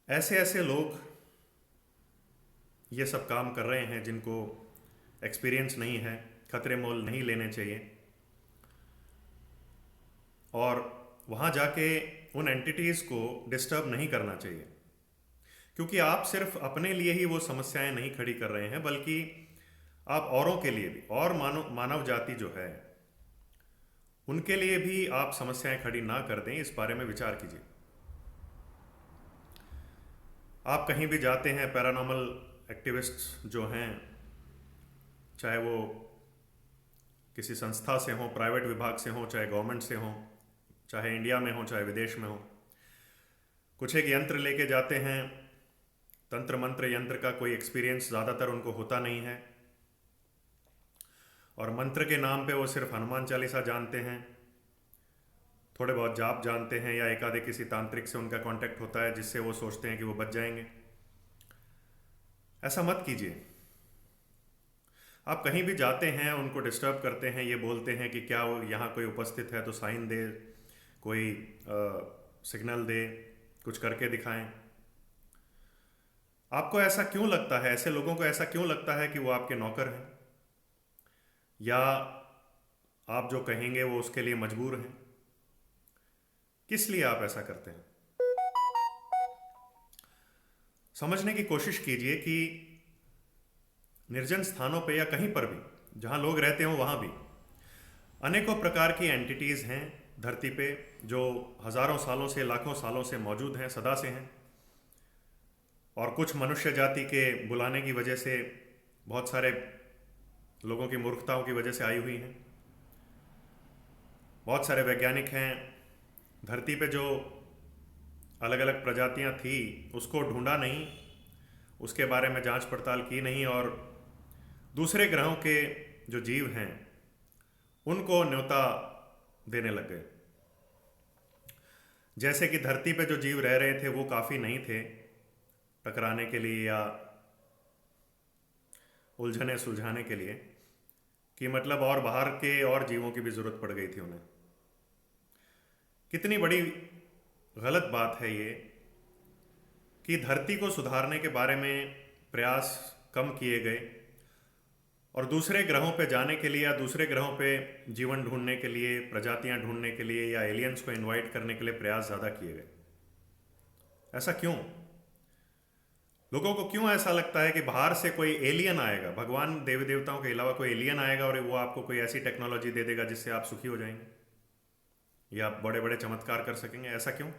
ऐसे ऐसे लोग ये सब काम कर रहे हैं जिनको एक्सपीरियंस नहीं है, खतरे मोल नहीं लेने चाहिए, और वहाँ जाके उन एंटिटीज़ को डिस्टर्ब नहीं करना चाहिए। क्योंकि आप सिर्फ अपने लिए ही वो समस्याएं नहीं खड़ी कर रहे हैं, बल्कि आप औरों के लिए भी, और मानव मानव जाति जो है उनके लिए भी आप समस्याएं खड़ी ना कर दें, इस बारे में विचार कीजिए। आप कहीं भी जाते हैं, पैरानॉर्मल एक्टिविस्ट्स जो हैं, चाहे वो किसी संस्था से हों, प्राइवेट विभाग से हों, चाहे गवर्नमेंट से हों, चाहे इंडिया में हों, चाहे विदेश में हों, कुछ एक यंत्र लेके जाते हैं। तंत्र मंत्र यंत्र का कोई एक्सपीरियंस ज़्यादातर उनको होता नहीं है, और मंत्र के नाम पे वो सिर्फ हनुमान चालीसा जानते हैं, थोड़े बहुत जाप जानते हैं, या एक आधे किसी तांत्रिक से उनका कांटेक्ट होता है जिससे वो सोचते हैं कि वो बच जाएंगे। ऐसा मत कीजिए। आप कहीं भी जाते हैं, उनको डिस्टर्ब करते हैं, ये बोलते हैं कि क्या वो यहाँ कोई उपस्थित है तो साइन दे, कोई सिग्नल दे, कुछ करके दिखाएं। आपको ऐसा क्यों लगता है, ऐसे लोगों को ऐसा क्यों लगता है कि वो आपके नौकर हैं, या आप जो कहेंगे वो उसके लिए मजबूर हैं? किस लिए आप ऐसा करते हैं? समझने की कोशिश कीजिए कि निर्जन स्थानों पे या कहीं पर भी जहाँ लोग रहते हो, वहाँ भी अनेकों प्रकार की एंटिटीज़ हैं धरती पे, जो हज़ारों सालों से, लाखों सालों से मौजूद हैं, सदा से हैं। और कुछ मनुष्य जाति के बुलाने की वजह से, बहुत सारे लोगों की मूर्खताओं की वजह से आई हुई हैं। बहुत सारे वैज्ञानिक हैं, धरती पे जो अलग अलग प्रजातियां थी उसको ढूंढा नहीं, उसके बारे में जांच पड़ताल की नहीं, और दूसरे ग्रहों के जो जीव हैं उनको न्योता देने लग गए। जैसे कि धरती पे जो जीव रह रहे थे वो काफ़ी नहीं थे टकराने के लिए या उलझने सुलझाने के लिए, कि मतलब और बाहर के और जीवों की भी ज़रूरत पड़ गई थी उन्हें। कितनी बड़ी गलत बात है ये कि धरती को सुधारने के बारे में प्रयास कम किए गए, और दूसरे ग्रहों पे जाने के लिए या दूसरे ग्रहों पे जीवन ढूंढने के लिए, प्रजातियां ढूंढने के लिए, या एलियंस को इनवाइट करने के लिए प्रयास ज़्यादा किए गए। ऐसा क्यों? लोगों को क्यों ऐसा लगता है कि बाहर से कोई एलियन आएगा, भगवान देवी देवताओं के अलावा कोई एलियन आएगा और वो आपको कोई ऐसी टेक्नोलॉजी दे देगा जिससे आप सुखी हो जाएंगे या आप बड़े बड़े चमत्कार कर सकेंगे? ऐसा क्यों?